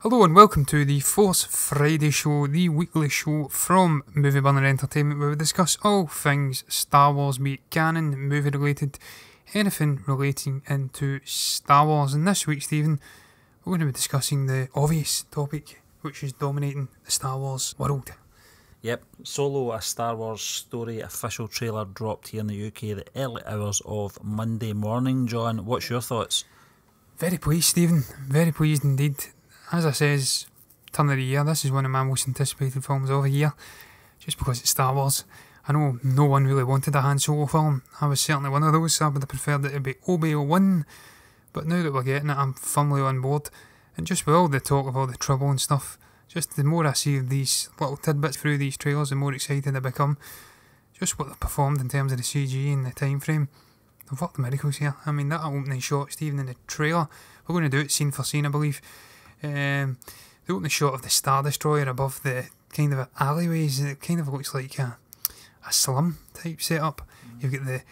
Hello and welcome to the Force Friday show, the weekly show from Movie Burner Entertainment, where we discuss all things Star Wars, be it canon, movie related, anything relating into Star Wars. And this week, Stephen, we're going to be discussing the obvious topic, which is dominating the Star Wars world. Yep, Solo, a Star Wars story official trailer dropped here in the UK the early hours of Monday morning. John, what's your thoughts? Very pleased, Stephen, very pleased indeed. As I says, turn of the year, this is one of my most anticipated films of the year, just because it's Star Wars. I know no one really wanted a Han Solo film. I was certainly one of those. I would have preferred it to be Obi-Wan, but now that we're getting it, I'm firmly on board. And just with all the talk of all the trouble and stuff, just the more I see of these little tidbits through these trailers, the more excited I become. Just what they've performed in terms of the CG and the time frame. They've worked miracles here. I mean, that opening shot, Stephen, in the trailer, we're going to do it scene for scene, I believe. The opening shot of the Star Destroyer above the kind of alleyways, it kind of looks like a slum type setup. You've got the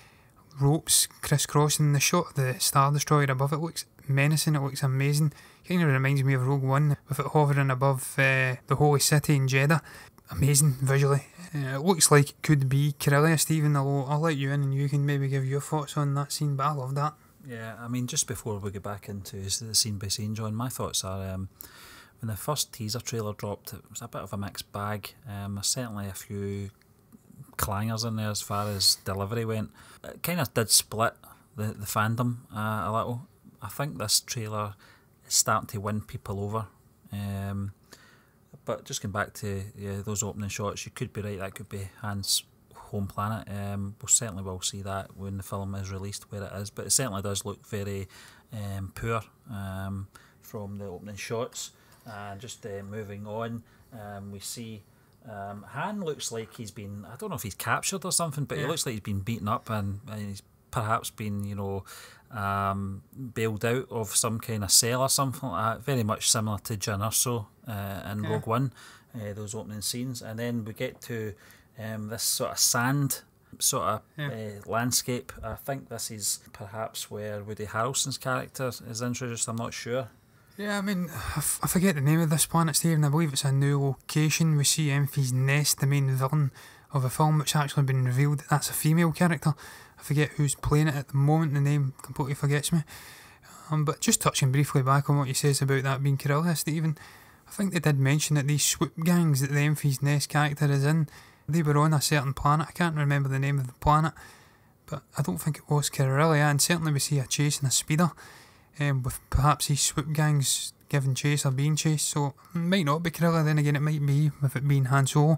ropes crisscrossing. The shot of the Star Destroyer above it looks menacing, it looks amazing. Kind of reminds me of Rogue One, with it hovering above the Holy City in Jeddah. Amazing visually. It looks like it could be Corellia, Stephen, although I'll let you in and you can maybe give your thoughts on that scene, but I love that. Yeah, I mean, just before we get back into the scene by scene, John, my thoughts are, when the first teaser trailer dropped, it was a bit of a mixed bag. There's certainly a few clangers in there as far as delivery went. It kind of did split the fandom a little. I think this trailer is starting to win people over. But just going back to those opening shots, you could be right, that could be Han's home planet. We'll certainly will see that when the film is released where it is, but it certainly does look very poor from the opening shots. And just moving on, we see Han looks like he's been, I don't know if he's captured or something, but he looks like he's been beaten up and he's perhaps been, bailed out of some kind of cell or something like that, very much similar to Jyn Erso in Rogue One, those opening scenes. And then we get to this sort of sand landscape. I think this is perhaps where Woody Harrelson's character is introduced, I'm not sure. Yeah, I mean, I forget the name of this planet, Stephen. I believe it's a new location. We see Enfys Nest, the main villain of the film, which actually been revealed that that's a female character. I forget who's playing it at the moment, the name completely forgets me. But just touching briefly back on what you says about that being Corellia, Stephen, I think they did mention that these swoop gangs that the Enfys Nest character is in, they were on a certain planet. I can't remember the name of the planet, but I don't think it was Corellia, and certainly we see a chase in a speeder, with perhaps these swoop gangs giving chase or being chased, so it might not be Corellia, then again it might be, with it being Han Solo.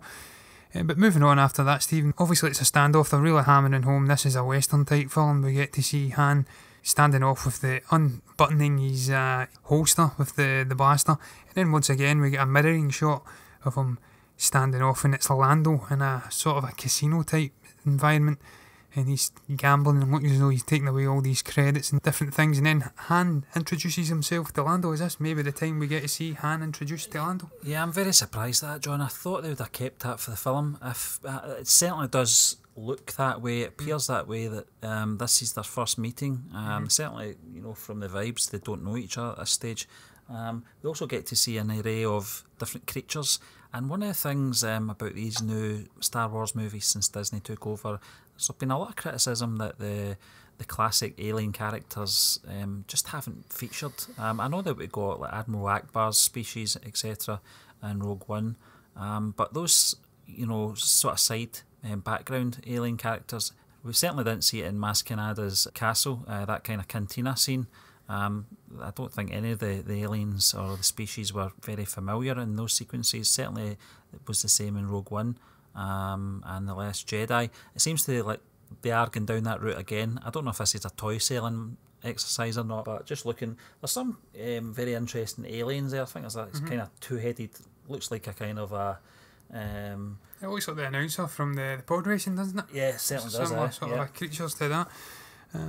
But moving on after that, Stephen, obviously it's a standoff, they're really hammering home, this is a western type film. We get to see Han standing off with the unbuttoning his holster with the blaster, and then once again we get a mirroring shot of him standing off, and it's Lando in a sort of a casino type environment, and he's gambling and looking as though he's taking away all these credits and different things, and then Han introduces himself to Lando. Is this maybe the time we get to see Han introduced to Lando? Yeah, I'm very surprised at that, John. I thought they would have kept that for the film. It certainly does look that way, it appears that way, that this is their first meeting. Certainly, from the vibes, they don't know each other at this stage. We also get to see an array of different creatures, and one of the things about these new Star Wars movies since Disney took over, there's been a lot of criticism that the classic alien characters just haven't featured. I know that we got like Admiral Akbar's species, etc. in Rogue One, but those sort of side background alien characters, we certainly didn't see it in Maz Kanata's castle, that kind of cantina scene. I don't think any of the aliens or the species were very familiar in those sequences. Certainly it was the same in Rogue One and The Last Jedi. It seems to like they are going down that route again. I don't know if this is a toy selling exercise or not, but just looking, there's some very interesting aliens there. I think it's kind of two-headed, looks like a kind of a... it looks like the announcer from the pod racing, doesn't it? Yeah, it certainly does. Similar sort of creatures to that.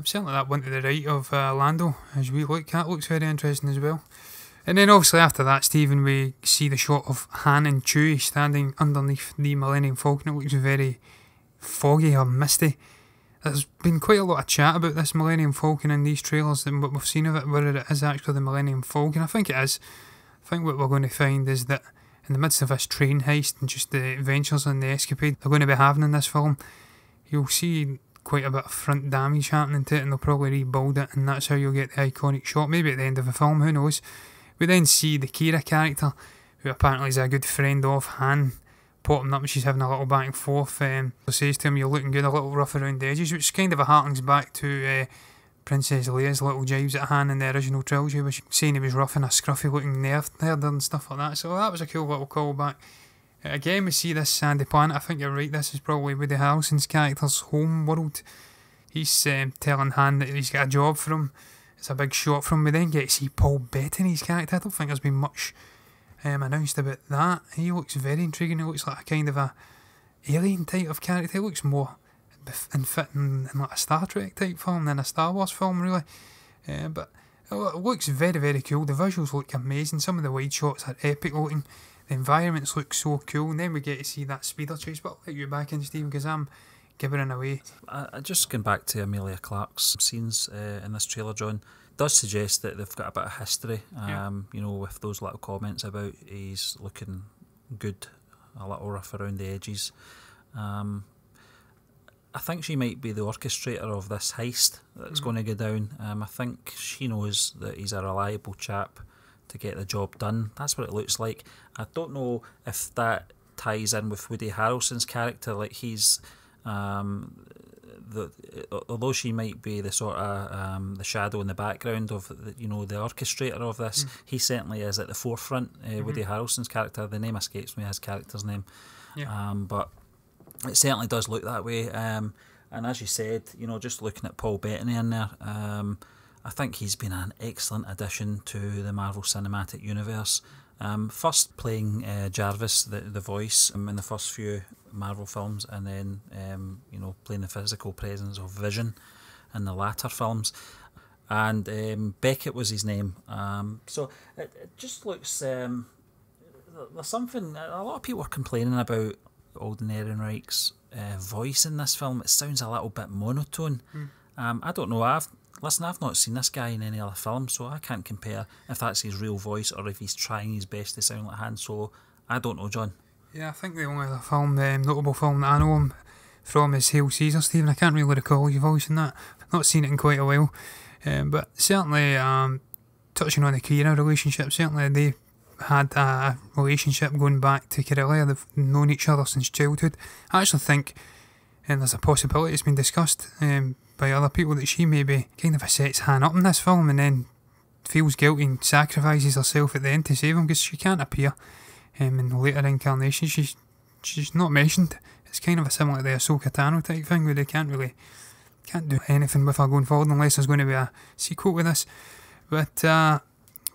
Certainly that one to the right of Lando, as we look at, looks very interesting as well. And then obviously after that, Stephen, we see the shot of Han and Chewie standing underneath the Millennium Falcon. It looks very foggy or misty. There's been quite a lot of chat about this Millennium Falcon in these trailers and what we've seen of it, whether it is actually the Millennium Falcon. I think it is. I think what we're going to find is that in the midst of this train heist and just the adventures and the escapade they're going to be having in this film, you'll see quite a bit of front damage happening to it, and they'll probably rebuild it, and that's how you'll get the iconic shot, maybe at the end of the film, who knows. We then see the Kira character, who apparently is a good friend of Han, popping up and she's having a little back and forth. Says to him, "You're looking good, a little rough around the edges," which kind of harkens back to Princess Leia's little jibes at Han in the original trilogy, where she was saying he was rough and a scruffy looking nerd and stuff like that. So that was a cool little callback. Again, we see this sandy planet. I think you're right, this is probably Woody Harrelson's character's home world. He's telling Han that he's got a job for him. It's a big shot from him. We then get to see Paul Bettany's character. I don't think there's been much announced about that. He looks very intriguing. He looks like a kind of a alien type of character. He looks more fitting in like a Star Trek type film than a Star Wars film, really. But it looks very, very cool. The visuals look amazing. Some of the wide shots are epic looking. The environments look so cool. And then we get to see that speeder chase. But I'll let you back in, Steve, because I'm gibbering away. I just going back to Amelia Clark's scenes in this trailer, John, does suggest that they've got a bit of history. You know, with those little comments about he's looking good, a little rough around the edges. I think she might be the orchestrator of this heist that's going to go down. I think she knows that he's a reliable chap to get the job done. That's what it looks like. I don't know if that ties in with Woody Harrelson's character. Like he's, although she might be the sort of the shadow in the background of the orchestrator of this, he certainly is at the forefront. Woody Harrelson's character, the name escapes me, his character's name, but it certainly does look that way. And as you said, just looking at Paul Bettany in there, I think he's been an excellent addition to the Marvel Cinematic Universe. First playing Jarvis, the voice, in the first few Marvel films, and then playing the physical presence of Vision in the latter films. And Beckett was his name. So it just looks... there's something... A lot of people are complaining about Alden Ehrenreich's voice in this film. It sounds a little bit monotone. I don't know. I've not seen this guy in any other film, so I can't compare if that's his real voice or if he's trying his best to sound like Han Solo. I don't know, John. Yeah, I think the only other film, notable film that I know him from is Hail Caesar, Stephen. I can't really recall his voice in that. I've not seen it in quite a while. But certainly, touching on the Kira relationship, certainly they had a relationship going back to Corellia. They've known each other since childhood. I actually think there's a possibility it's been discussed by other people that she maybe kind of sets Han up in this film and then feels guilty and sacrifices herself at the end to save him, because she can't appear in the later incarnation. She's not mentioned. It's kind of a similar to the Ahsoka Tano type thing where they can't do anything with her going forward unless there's going to be a sequel with this. But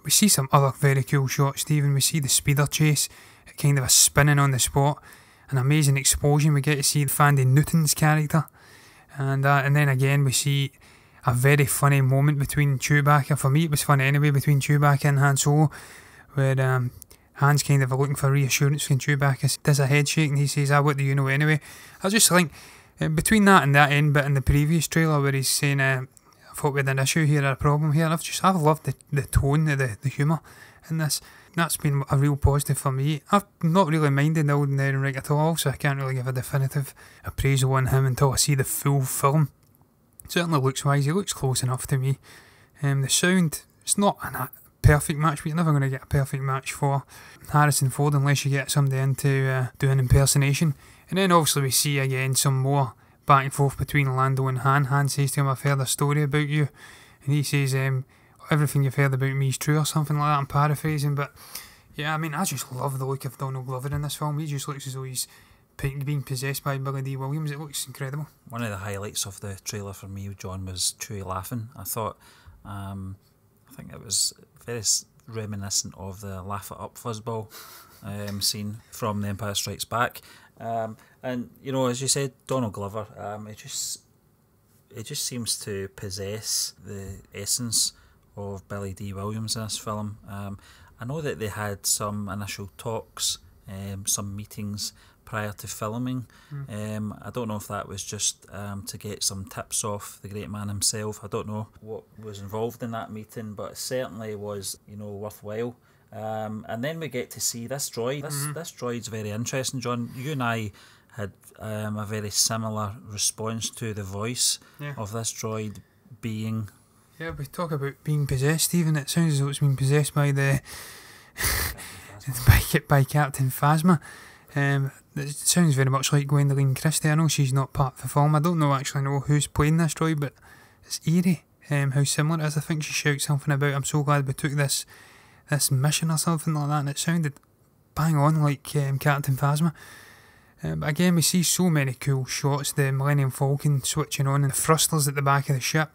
we see some other very cool shots, Stephen. We see the speeder chase, kind of a spinning on the spot, an amazing explosion. We get to see Fandy Newton's character, and then again we see a very funny moment between Chewbacca. For me, it was funny anyway, between Chewbacca and Han Solo, where Han's kind of looking for reassurance when Chewbacca does a head shake and he says, what do you know anyway? I just think between that and that end bit in the previous trailer where he's saying, I thought we had an issue here or a problem here, I've loved the tone, the humour in this. That's been a real positive for me. I've not really minded Alden Ehrenreich at all, so I can't really give a definitive appraisal on him until I see the full film. Certainly looks-wise, he looks close enough to me. The sound, it's not a perfect match, but you're never going to get a perfect match for Harrison Ford unless you get somebody in to do an impersonation. And then obviously we see again some more back and forth between Lando and Han. Han says to him, I've heard a story about you. And he says, everything you've heard about me is true or something like that. I'm paraphrasing, but yeah, I mean, I just love the look of Donald Glover in this film. He just looks as though he's being possessed by Billy D. Williams. It looks incredible. One of the highlights of the trailer for me, John, was Chewie laughing. I thought, I think it was very reminiscent of the Laugh It Up fuzzball scene from The Empire Strikes Back. And as you said, Donald Glover, it just seems to possess the essence of Billy D. Williams in this film. I know that they had some initial talks, some meetings prior to filming. I don't know if that was just to get some tips off the great man himself. I don't know what was involved in that meeting, but it certainly was, worthwhile. And then we get to see this droid. This droid's very interesting, John. You and I had a very similar response to the voice of this droid being. Yeah, we talk about being possessed, Stephen. It sounds as though it's been possessed by by Captain Phasma. It sounds very much like Gwendoline Christie. I know she's not part of the film. I don't actually know who's playing this droid, but it's eerie how similar it is. I think she shouts something about, "I'm so glad we took this mission," or something like that, and it sounded bang on like Captain Phasma. But again, we see so many cool shots. The Millennium Falcon switching on and the thrusters at the back of the ship.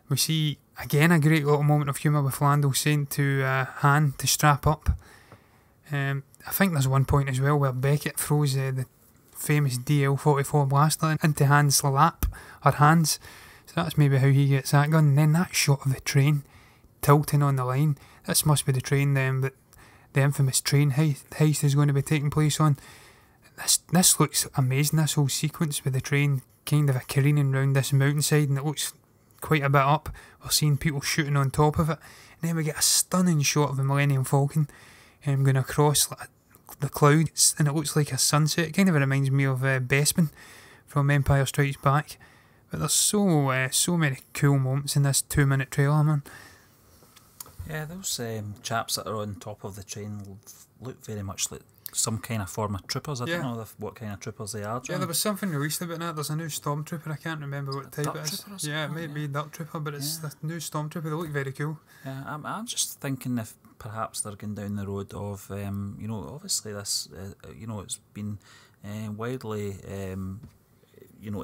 We see again a great little moment of humour with Lando saying to Han to strap up. I think there's one point as well where Beckett throws the famous DL-44 blaster into Han's lap, or hands. So that's maybe how he gets that gun. And then that shot of the train tilting on the line. This must be the train that the infamous train heist is going to be taking place on. This looks amazing, this whole sequence with the train kind of careening round this mountainside, and it looks quite a bit up. We're seeing people shooting on top of it. And then we get a stunning shot of the Millennium Falcon going across the clouds, and it looks like a sunset. It kind of reminds me of Bespin from Empire Strikes Back. But there's so many cool moments in this 2-minute trailer, man. Yeah, those chaps that are on top of the train look very much like some kind of form of troopers. I don't know what kind of troopers they are, John. Yeah, there was something released about that. There's a new Stormtrooper. I can't remember what type it is. Yeah, it might be Dark Trooper, but it's the new Stormtrooper. They look very cool. Yeah, I'm just thinking if perhaps they're going down the road of, obviously this, it's been widely,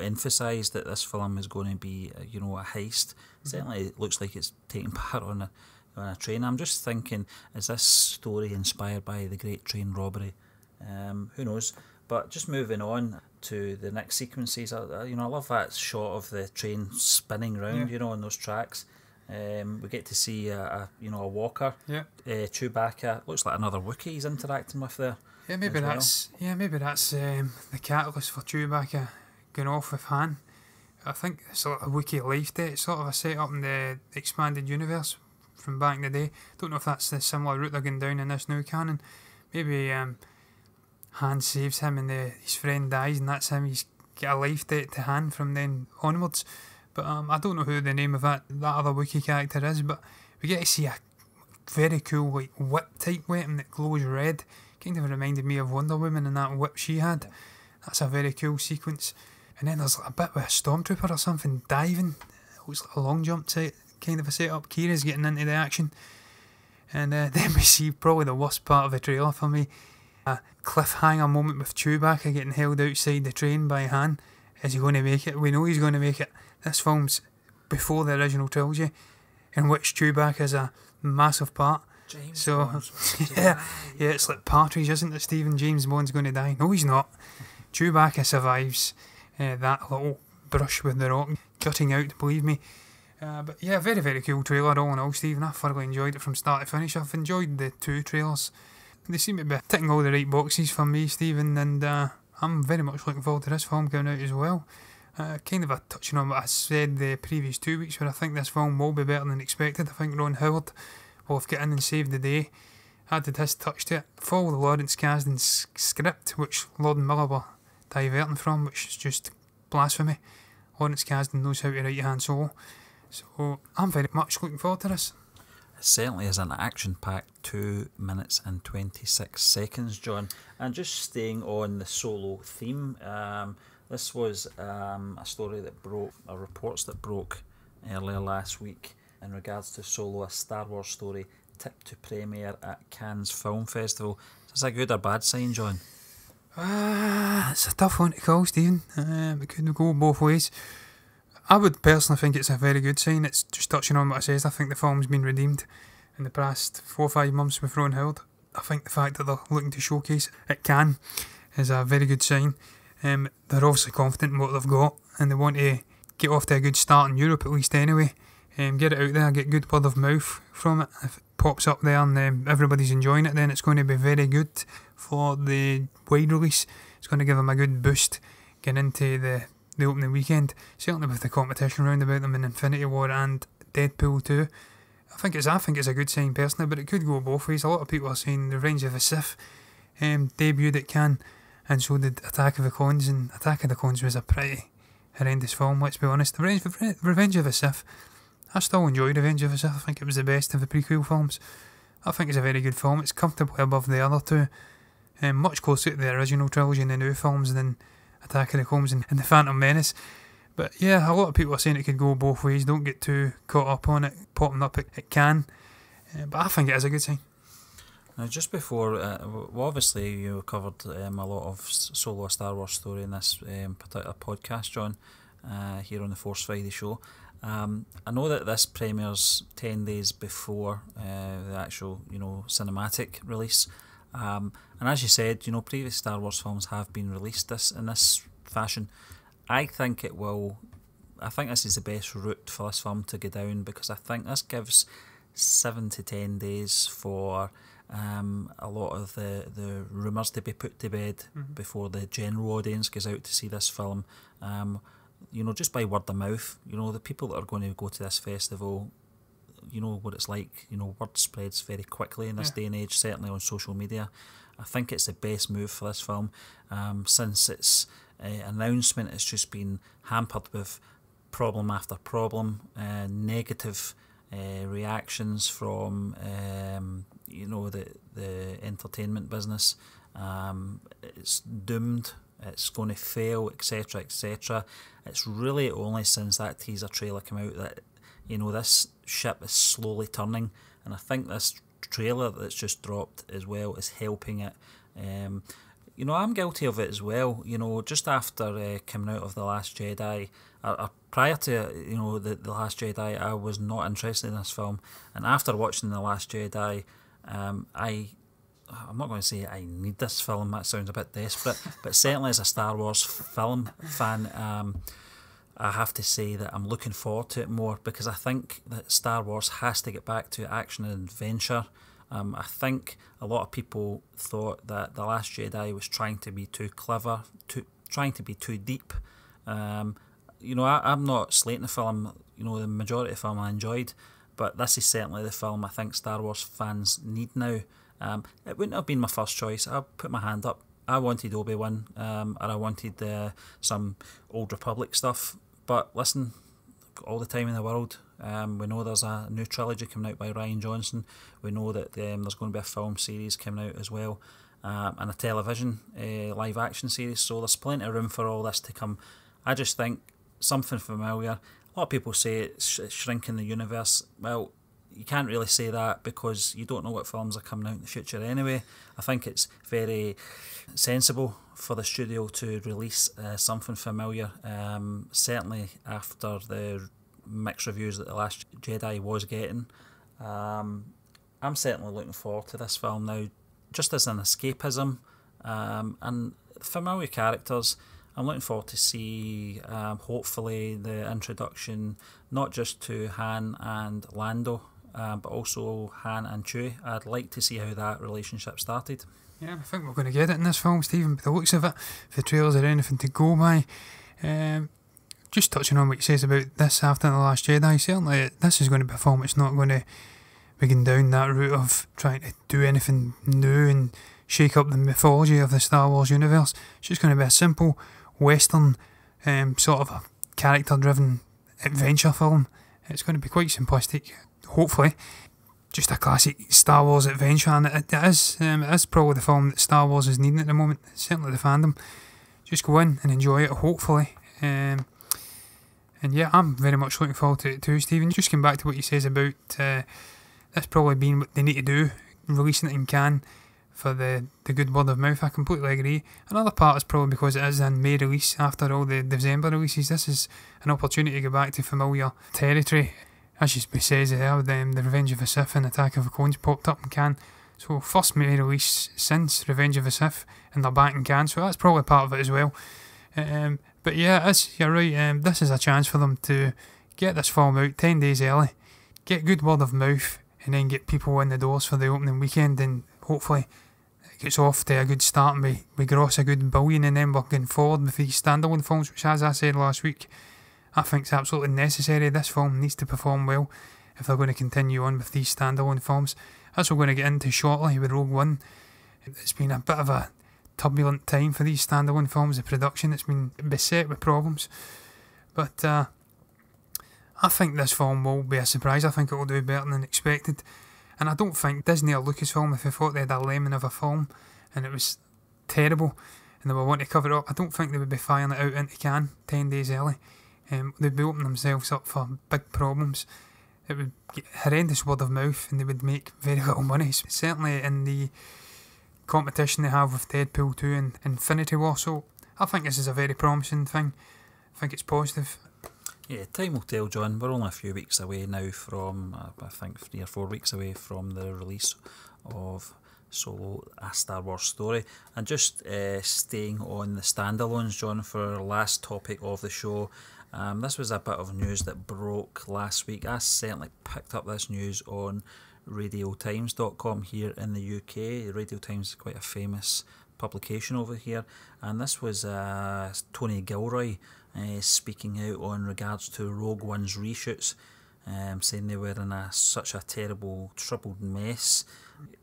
emphasised that this film is going to be, a heist. Certainly it looks like it's taking part on a train. I'm just thinking, is this story inspired by the Great Train Robbery? Who knows? But just moving on to the next sequences, I love that shot of the train spinning round, on those tracks. We get to see a walker. Yeah. Chewbacca looks like another Wookiee he's interacting with there. Yeah, maybe that's the catalyst for Chewbacca going off with Han. I think it's sort of a Wookiee life day. It's sort of a set up in the expanded universe from back in the day. Don't know if that's the similar route they're going down in this new canon. Maybe Han saves him and his friend dies, and that's him. He's got a life debt to Han from then onwards. But I don't know who the name of that other Wookiee character is, but we get to see a very cool whip type weapon that glows red. Kind of reminded me of Wonder Woman and that whip she had. That's a very cool sequence. And then there's a bit with a stormtrooper or something diving. It looks like a long jump kind of a setup. Kira's getting into the action. And then we see probably the worst part of the trailer for me. A cliffhanger moment with Chewbacca getting held outside the train by Han. Is he going to make it? We know he's going to make it. This film's before the original trilogy, in which Chewbacca is a massive part. Yeah, it's like Partridge, isn't it, Stephen? James Bond's going to die. No, he's not. Chewbacca survives that little brush with the rock, cutting out, believe me. But yeah, very, very cool trailer all in all, Stephen. I thoroughly enjoyed it from start to finish. I've enjoyed the 2 trailers. They seem to be ticking all the right boxes for me, Stephen, and I'm very much looking forward to this film coming out as well. Kind of touching on what I said the previous 2 weeks, where I think this film will be better than expected. I think Ron Howard will have got in and saved the day, added his touch to it. Follow the Lawrence Kasdan script, which Lord and Miller were diverting from, which is just blasphemy. Lawrence Kasdan knows how to write Han Solo. So I'm very much looking forward to this. It certainly is an action-packed 2 minutes and 26 seconds, John. And just staying on the Solo theme, this was a story that broke, or reports that broke earlier last week in regards to Solo, a Star Wars story tipped to premiere at Cannes Film Festival. Is this a good or bad sign, John? It's a tough one to call, Stephen. It could go both ways. I would personally think it's a very good sign. It's just touching on what I said. I think the film's been redeemed in the past 4 or 5 months with Ron Howard. I think the fact that they're looking to showcase it can is a very good sign. They're obviously confident in what they've got, and they want to get off to a good start in Europe at least anyway. Get it out there, get good word of mouth from it. If it pops up there and everybody's enjoying it, then it's going to be very good for the wide release. It's going to give them a good boost getting into the opening weekend. Certainly with the competition round about them in Infinity War and Deadpool 2. I think it's a good sign personally, but it could go both ways. A lot of people are saying Revenge of the Sith debuted at Cannes, and so did Attack of the Clones, and Attack of the Clones was a pretty horrendous film, let's be honest. Revenge of the Sith, I still enjoy Revenge of the Sith. I think it was the best of the prequel films. I think it's a very good film. It's comfortably above the other two, much closer to the original trilogy and the new films than Attack of the Clones and The Phantom Menace. But yeah, a lot of people are saying it could go both ways. Don't get too caught up on it popping up at Cannes. But I think it is a good sign. Now, just before, well, obviously you covered a lot of Solo A Star Wars Story in this particular podcast, John, here on the Force Friday show. I know that this premieres 10 days before the actual, cinematic release. And as you said, previous Star Wars films have been released in this fashion. I think this is the best route for this film to go down, because I think this gives 7 to 10 days for a lot of the rumours to be put to bed before the general audience goes out to see this film. Just by word of mouth, the people that are going to go to this festival, what it's like, word spreads very quickly in this day and age, certainly on social media. I think it's the best move for this film. Since its announcement, it's just been hampered with problem after problem, negative reactions from the entertainment business. It's doomed, it's going to fail, etc, etc. It's really only since that teaser trailer came out that this ship is slowly turning, and I think this trailer that's just dropped as well is helping it. I'm guilty of it as well. Just after coming out of The Last Jedi, prior to the Last Jedi, I was not interested in this film, and after watching The Last Jedi, I'm not going to say I need this film, that sounds a bit desperate, but certainly as a Star Wars film fan, I have to say that I'm looking forward to it more, because I think that Star Wars has to get back to action and adventure. I think a lot of people thought that The Last Jedi was trying to be too clever, trying to be too deep. I'm not slating the film. The majority of the film I enjoyed, but this is certainly the film I think Star Wars fans need now. It wouldn't have been my first choice. I'll put my hand up. I wanted Obi-Wan, or I wanted some Old Republic stuff. But listen, all the time in the world. We know there's a new trilogy coming out by Rian Johnson. We know that there's going to be a film series coming out as well, and a television live action series. So there's plenty of room for all this to come. I just think something familiar. A lot of people say it's shrinking the universe. Well, you can't really say that, because you don't know what films are coming out in the future anyway. I think it's very sensible for the studio to release something familiar, certainly after the mixed reviews that The Last Jedi was getting. I'm certainly looking forward to this film now, just as an escapism, and familiar characters. I'm looking forward to see hopefully the introduction not just to Han and Lando, but also Han and Chewie. I'd like to see how that relationship started. Yeah, I think we're going to get it in this film, Stephen, by the looks of it. If the trailers are anything to go by. Just touching on what he says about this after The Last Jedi, certainly this is going to be a film that's not going to be going down that route of trying to do anything new and shake up the mythology of the Star Wars universe. It's just going to be a simple Western, sort of a character-driven adventure film. It's going to be quite simplistic, hopefully. Just a classic Star Wars adventure, and it is probably the film that Star Wars is needing at the moment, certainly the fandom. Just go in and enjoy it, hopefully. And yeah, I'm very much looking forward to it too, Stephen. Just coming back to what you says about this probably being what they need to do, releasing it in Cannes for the good word of mouth. I completely agree. Another part is probably because it is in May release after all the December releases. This is an opportunity to go back to familiar territory. As she says there, the Revenge of the Sith and Attack of the Clones popped up in Cannes. So first May release since Revenge of the Sith, and they're back in Cannes, so that's probably part of it as well. But yeah, you're right, this is a chance for them to get this film out 10 days early, get good word of mouth, and then get people in the doors for the opening weekend, and hopefully it gets off to a good start and we gross a good $1 billion, and then we're going forward with these standalone films, which, as I said last week, I think it's absolutely necessary. This film needs to perform well, if they're going to continue on with these standalone films. As we're going to get into shortly with Rogue One, it's been a bit of a turbulent time for these standalone films. The production, it's been beset with problems. But I think this film will be a surprise. I think it will do better than expected. And I don't think Disney or Lucasfilm, if they thought they had a lemon of a film and it was terrible and they were wanting to cover it up, I don't think they would be firing it out into Cannes 10 days early. They'd be opening themselves up for big problems. It would get horrendous word of mouth and they would make very little money. Certainly in the competition they have with Deadpool 2 and Infinity War. So I think this is a very promising thing. I think it's positive. Yeah, time will tell, John. We're only a few weeks away now from, I think 3 or 4 weeks away from the release of Solo, A Star Wars Story. And just staying on the standalones, John, for our last topic of the show. This was a bit of news that broke last week. I certainly picked up this news on radiotimes.com here in the UK. Radio Times is quite a famous publication over here. And this was Tony Gilroy speaking out on regards to Rogue One's reshoots, saying they were in such a terrible, troubled mess.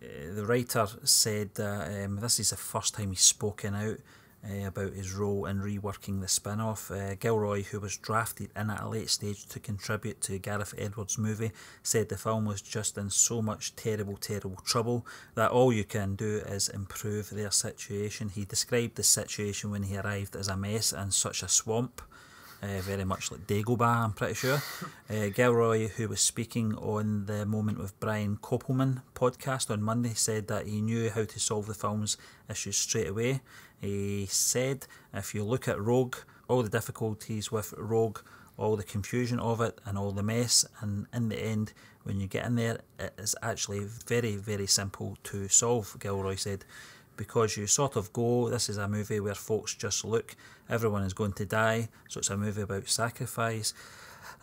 The writer said that this is the first time he's spoken out about his role in reworking the spin-off. Gilroy, who was drafted in at a late stage to contribute to Gareth Edwards' movie, said the film was just in so much terrible trouble that all you can do is improve their situation. He described the situation when he arrived as a mess and such a swamp. Very much like Dagobah, I'm pretty sure. Gilroy, who was speaking on the Moment with Brian Koppelman podcast on Monday, said that he knew how to solve the film's issues straight away. He said, if you look at Rogue, all the difficulties with Rogue, all the confusion of it and all the mess, and in the end, when you get in there, it is actually very, very simple to solve, Gilroy said. Because you sort of go, this is a movie where folks just look, everyone is going to die, so it's a movie about sacrifice.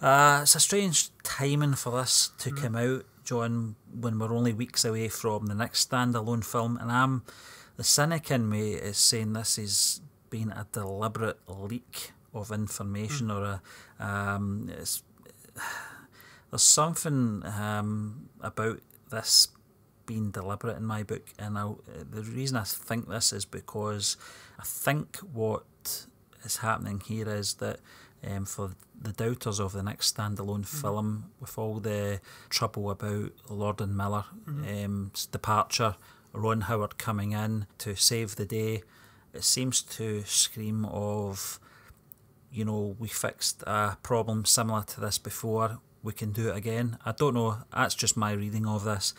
It's a strange timing for this to come out, John, when we're only weeks away from the next standalone film, and the cynic in me is saying this has been a deliberate leak of information, or there's something about this being deliberate in my book, and the reason I think this is because I think what is happening here is that for the doubters of the next standalone film, with all the trouble about Lord and Miller's departure, Ron Howard coming in to save the day, it seems to scream of, you know, we fixed a problem similar to this before, we can do it again. I don't know, that's just my reading of this.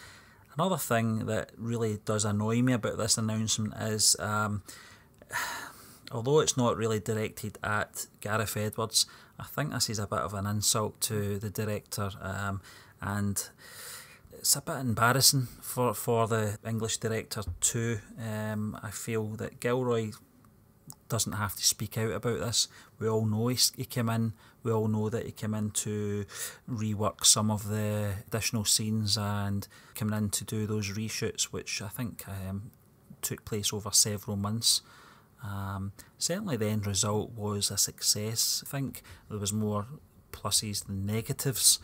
Another thing that really does annoy me about this announcement is, although it's not really directed at Gareth Edwards, I think this is a bit of an insult to the director, and it's a bit embarrassing for the English director too. I feel that Gilroy doesn't have to speak out about this. We all know he came in. We all know that he came in to rework some of the additional scenes and coming in to do those reshoots, which I think took place over several months. Certainly the end result was a success. I think there was more pluses than negatives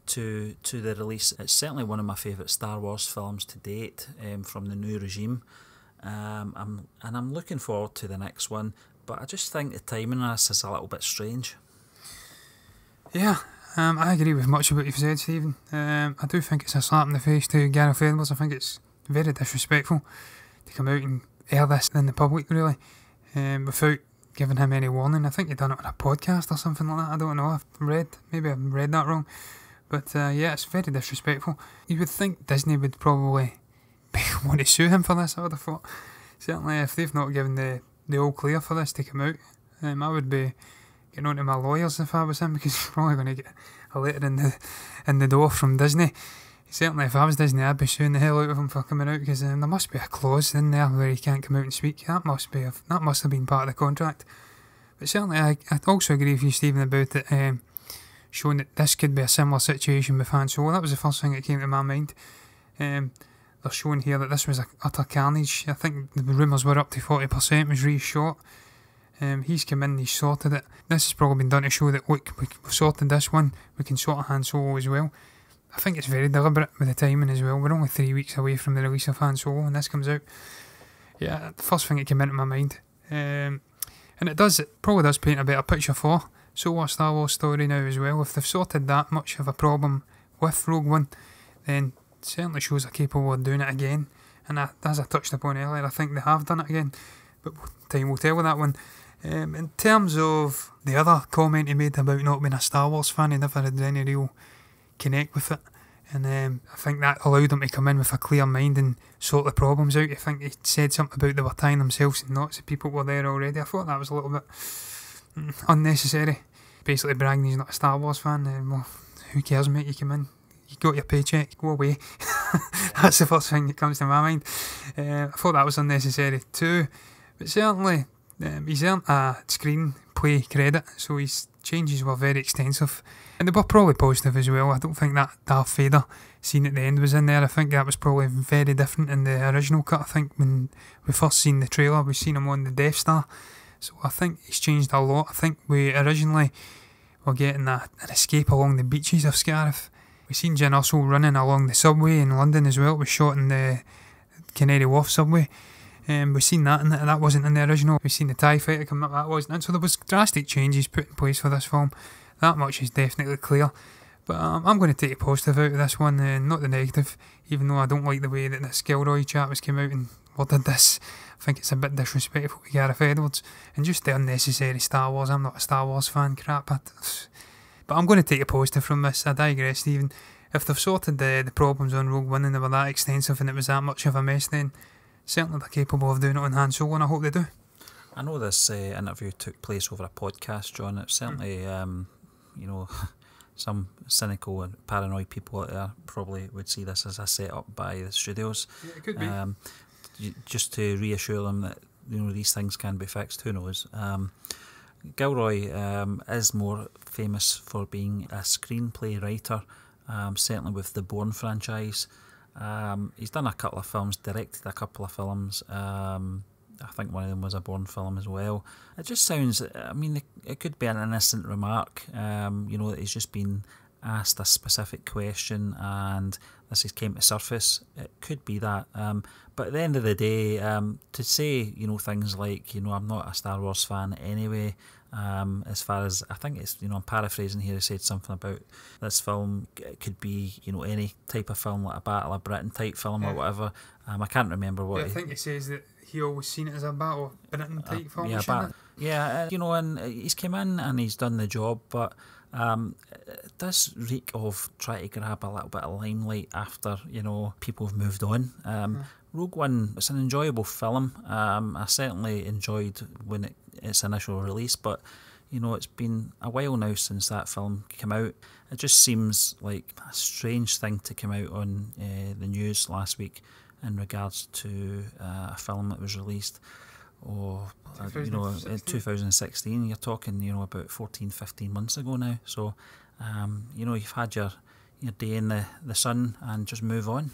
to the release. It's certainly one of my favourite Star Wars films to date, from the new regime. I'm looking forward to the next one, but I just think the timing of this is a little bit strange. Yeah, I agree with much of what you've said, Stephen. I do think it's a slap in the face to Gareth Edwards. I think it's very disrespectful to come out and air this in the public, really, without giving him any warning. I think he done it on a podcast or something like that. I don't know. Maybe I've read that wrong. But yeah, it's very disrespectful. You would think Disney would probably want to sue him for this, I would have thought. Certainly, if they've not given the all clear for this to come out, I would be getting on to my lawyers if I was him, because he's probably going to get a letter in the door from Disney. Certainly, if I was Disney, I'd be suing the hell out of him for coming out, because there must be a clause in there where he can't come out and speak. That must have been part of the contract. But certainly, I also agree with you, Stephen, about it showing that this could be a similar situation with Han Solo. That was the first thing that came to my mind. They're showing here that this was a utter carnage. I think the rumours were up to 40% was reshot. He's come in, he's sorted it. This has probably been done to show that, look, we've sorted this one, we can sort Han Solo as well. I think it's very deliberate with the timing as well. We're only 3 weeks away from the release of Han Solo when this comes out. Yeah, the first thing that came into my mind. And it probably does paint a better picture for Solo Star Wars story now as well. If they've sorted that much of a problem with Rogue One, then it certainly shows they're capable of doing it again. And as I touched upon earlier, I think they have done it again. But time will tell with that one. In terms of the other comment he made about not being a Star Wars fan, he never had any real connect with it. And I think that allowed him to come in with a clear mind and sort the problems out. I think he said something about they were tying themselves in knots, the people were there already. I thought that was a little bit unnecessary. Basically bragging he's not a Star Wars fan. Well, who cares, mate? You come in, you got your paycheck, go away. That's the first thing that comes to my mind. I thought that was unnecessary too. But certainly, he's earned a screenplay credit, so his changes were very extensive. And they were probably positive as well. I don't think that Darth Vader scene at the end was in there. I think that was probably very different in the original cut. I think when we first seen the trailer, we seen him on the Death Star. So I think he's changed a lot. I think we originally were getting an escape along the beaches of Scarif. We seen Jyn Erso running along the subway in London as well. It was shot in the Canary Wharf subway. We've seen that, and that wasn't in the original. We've seen the TIE fighter coming up, that wasn't in. So there was drastic changes put in place for this film. That much is definitely clear. But I'm going to take a positive out of this one, not the negative, even though I don't like the way that this Gilroy chat was came out and worded this. I think it's a bit disrespectful to Gareth Edwards, and just the unnecessary Star Wars, I'm not a Star Wars fan crap. But I'm going to take a positive from this. I digress, Stephen. If they've sorted the problems on Rogue One and they were that extensive and it was that much of a mess, then certainly they're capable of doing it on Han Solo, and I hope they do. I know this interview took place over a podcast, John. It's certainly, some cynical and paranoid people out there probably would see this as a set-up by the studios. Yeah, it could be. Just to reassure them that these things can be fixed. Who knows? Gilroy is more famous for being a screenplay writer, certainly with the Bourne franchise. He's done a couple of films, directed a couple of films. I think one of them was a Bourne film as well. It just sounds, it could be an innocent remark, that he's just been asked a specific question and this has came to surface. It could be that. But at the end of the day, to say, things like, I'm not a Star Wars fan anyway, as far as, I think it's, I'm paraphrasing here, he said something about this film, it could be, any type of film, like a Battle of Britain type film or whatever. I can't remember what. Yeah, I think he says that he always seen it as a Battle of Britain type film. And he's come in and he's done the job, but it does reek of trying to grab a little bit of limelight after, people have moved on. Rogue One, it's an enjoyable film. I certainly enjoyed when its initial release, but it's been a while now since that film came out. It just seems like a strange thing to come out on the news last week in regards to a film that was released in 2016. You're talking about 14-15 months ago now, so you've had your day in the sun and just move on.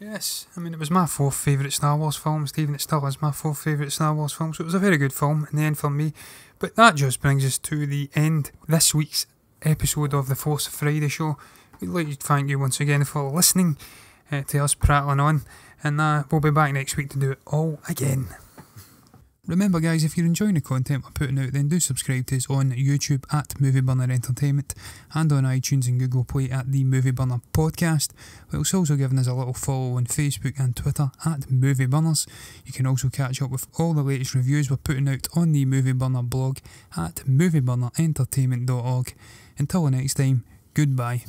Yes, it was my fourth favourite Star Wars film, Stephen. It still is my fourth favourite Star Wars film, so it was a very good film in the end for me. But that just brings us to the end of this week's episode of the Force Friday show. We'd like to thank you once again for listening to us prattling on, and we'll be back next week to do it all again. Remember guys, if you're enjoying the content we're putting out, then do subscribe to us on YouTube at Movie Burner Entertainment and on iTunes and Google Play at the Movie Burner Podcast, whilst also giving us a little follow on Facebook and Twitter at Movie Burners. You can also catch up with all the latest reviews we're putting out on the Movie Burner blog at movieburnerintertainment.org. Until the next time, goodbye.